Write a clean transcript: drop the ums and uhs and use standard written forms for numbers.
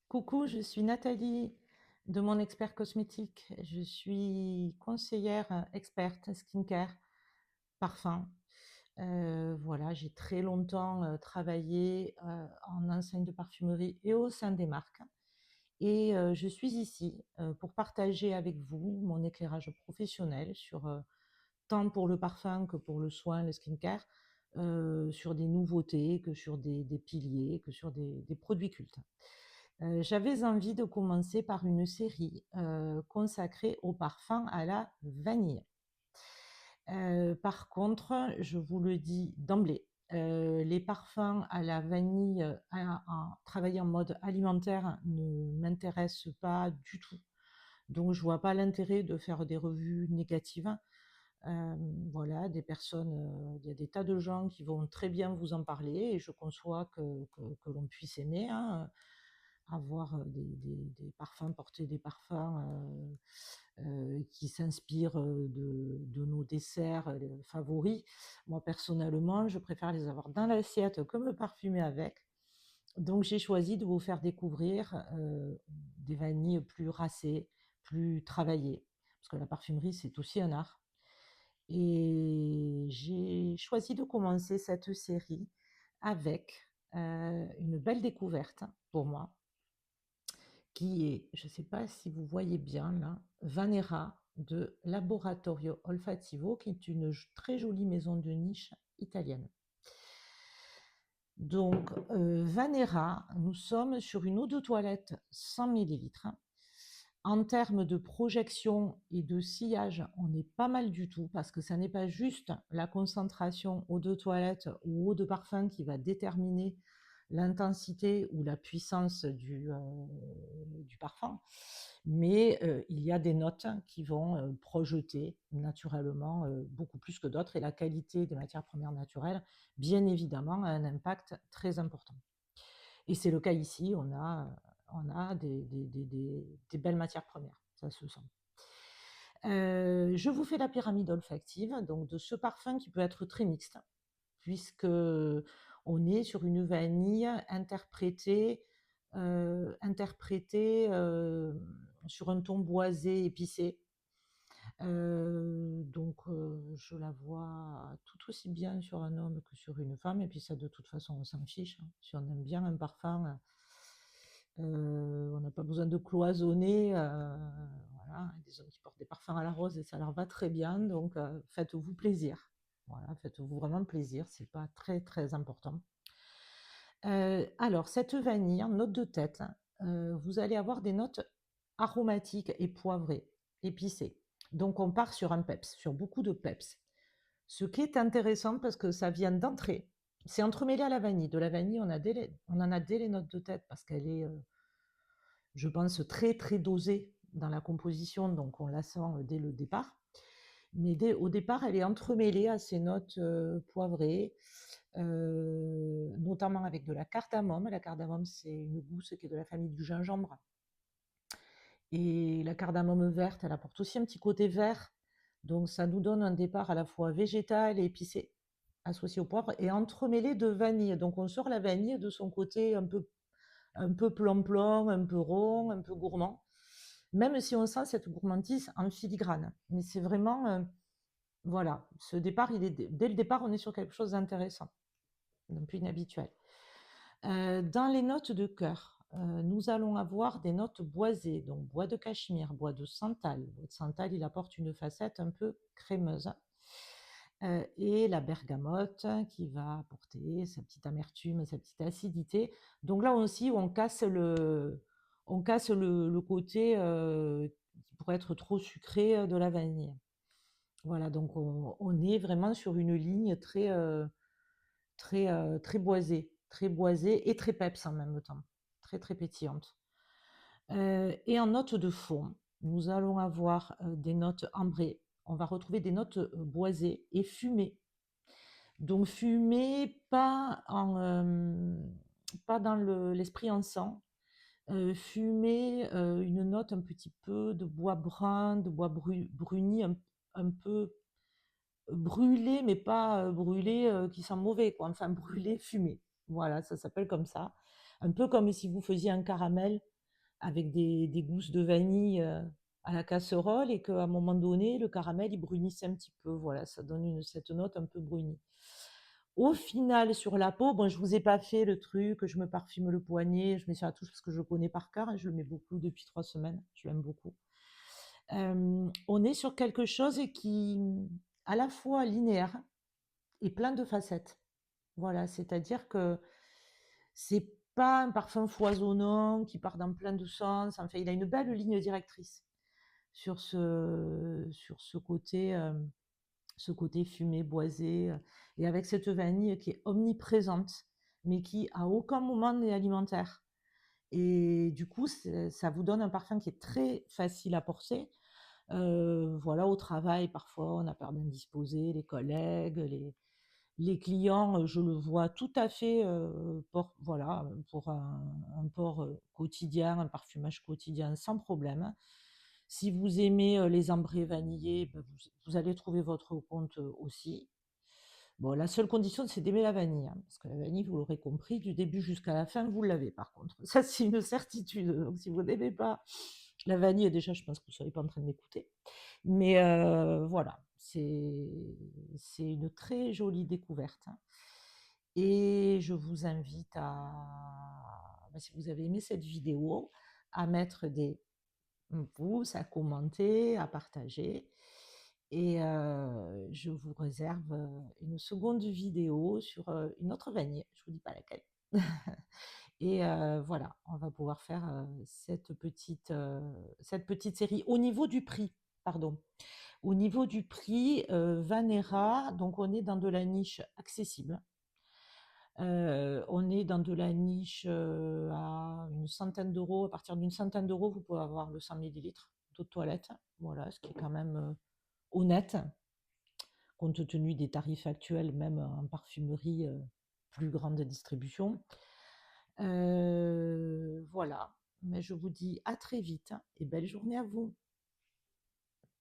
Coucou, je suis Nathalie de Mon Expert Cosmétique. Je suis conseillère experte skincare, parfum. Voilà, j'ai très longtemps travaillé en enseigne de parfumerie et au sein des marques. Et je suis ici pour partager avec vous mon éclairage professionnel sur tant pour le parfum que pour le soin, le skincare, sur des nouveautés, que sur des piliers, que sur des produits cultes. J'avais envie de commencer par une série consacrée au parfum à la vanille. Par contre, je vous le dis d'emblée, les parfums à la vanille travaillés en mode alimentaire ne m'intéressent pas du tout. Donc, je vois pas l'intérêt de faire des revues négatives. Euh, voilà, il y a des tas de gens qui vont très bien vous en parler et je conçois que l'on puisse aimer, hein, avoir des parfums, porter des parfums qui s'inspirent de nos desserts favoris. Moi, personnellement, je préfère les avoir dans l'assiette que me parfumer avec. Donc, j'ai choisi de vous faire découvrir des vanilles plus racées, plus travaillées, parce que la parfumerie, c'est aussi un art. Et j'ai choisi de commencer cette série avec une belle découverte pour moi, qui est, je ne sais pas si vous voyez bien là, Vanera de Laboratorio Olfativo, qui est une très jolie maison de niche italienne. Donc, Vanera, nous sommes sur une eau de toilette 100 millilitres. En termes de projection et de sillage, on est pas mal du tout parce que ça n'est pas juste la concentration eau de toilette ou eau de parfum qui va déterminer l'intensité ou la puissance du parfum, mais il y a des notes qui vont projeter naturellement beaucoup plus que d'autres et la qualité des matières premières naturelles, bien évidemment, a un impact très important. Et c'est le cas ici, on a des belles matières premières, ça se sent. Je vous fais la pyramide olfactive, donc de ce parfum qui peut être très mixte, puisque on est sur une vanille interprétée sur un ton boisé épicé. Je la vois tout aussi bien sur un homme que sur une femme, et puis ça, de toute façon, on s'en fiche, hein. Si on aime bien un parfum, on n'a pas besoin de cloisonner. Voilà, il y a des hommes qui portent des parfums à la rose et ça leur va très bien, donc faites-vous plaisir. Voilà, faites-vous vraiment plaisir, c'est pas très très important. Alors, cette vanille, en note de tête, vous allez avoir des notes aromatiques et poivrées, épicées. Donc, on part sur un peps, sur beaucoup de peps. Ce qui est intéressant parce que ça vient d'entrer. C'est entremêlé à la vanille. De la vanille, on en a dès les notes de tête parce qu'elle est, je pense, très très dosée dans la composition, donc on la sent dès le départ. Mais au départ, elle est entremêlée à ces notes poivrées, notamment avec de la cardamome. La cardamome, c'est une gousse qui est de la famille du gingembre. Et la cardamome verte, elle apporte aussi un petit côté vert. Donc ça nous donne un départ à la fois végétal et épicé, associé au poivre, et entremêlé de vanille. Donc on sort la vanille de son côté un peu plomb-plomb, un peu rond, un peu gourmand. Même si on sent cette gourmandise en filigrane. Mais c'est vraiment, voilà, ce départ, dès le départ, on est sur quelque chose d'intéressant, d'un peu inhabituel. Dans les notes de cœur, nous allons avoir des notes boisées, donc bois de cachemire, bois de santal. Le bois de santal, il apporte une facette un peu crémeuse. Et la bergamote qui va apporter sa petite amertume, sa petite acidité. Donc là aussi, on casse le côté qui pourrait être trop sucré de la vanille. Voilà, donc on est vraiment sur une ligne très boisée et très peps en même temps, très très pétillante. Et en note de fond, nous allons avoir des notes ambrées. On va retrouver des notes boisées et fumées. Donc fumées, pas dans l'esprit encens. Fumée, une note un petit peu de bois brun, de bois bruni, un peu brûlé, mais pas brûlé qui sent mauvais, quoi. Enfin, brûlé, fumé. Voilà, ça s'appelle comme ça. Un peu comme si vous faisiez un caramel avec des gousses de vanille à la casserole et qu'à un moment donné, le caramel, il brunisse un petit peu. Voilà, ça donne cette note un peu brunie. Au final, sur la peau, bon, je vous ai pas fait le truc, je me parfume le poignet, je mets sur la touche parce que je le connais par cœur, et je le mets beaucoup depuis 3 semaines, je l'aime beaucoup. On est sur quelque chose qui, à la fois linéaire et plein de facettes. Voilà, c'est-à-dire que c'est pas un parfum foisonnant qui part dans plein de sens. Enfin, il a une belle ligne directrice sur ce côté fumé, boisé, et avec cette vanille qui est omniprésente, mais qui à aucun moment n'est alimentaire. Et du coup, ça vous donne un parfum qui est très facile à porter. Voilà, au travail, parfois, on a peur d'indisposer, les collègues, les clients, je le vois tout à fait, voilà, pour un port quotidien, un parfumage quotidien sans problème. Si vous aimez les ambrés vanillés, ben, vous allez trouver votre compte aussi. Bon, la seule condition, c'est d'aimer la vanille, hein, parce que la vanille, vous l'aurez compris, du début jusqu'à la fin, vous l'avez par contre. Ça, c'est une certitude. Donc, si vous n'aimez pas la vanille, déjà, je pense que vous ne serez pas en train de m'écouter. Mais voilà, c'est une très jolie découverte, hein. Et je vous invite bah, si vous avez aimé cette vidéo, à mettre des pouces, à commenter, à partager. Et je vous réserve une seconde vidéo sur une autre vanille, je vous dis pas laquelle. Et voilà, on va pouvoir faire cette petite série. Au niveau du prix, pardon. Au niveau du prix, Vanera, donc on est dans de la niche accessible. On est dans de la niche à une centaine d'euros. À partir d'une centaine d'euros, vous pouvez avoir le 100 millilitres d'eau de toilette. Voilà, ce qui est quand même honnête, compte tenu des tarifs actuels, même en parfumerie plus grande distribution. Voilà, mais je vous dis à très vite et belle journée à vous.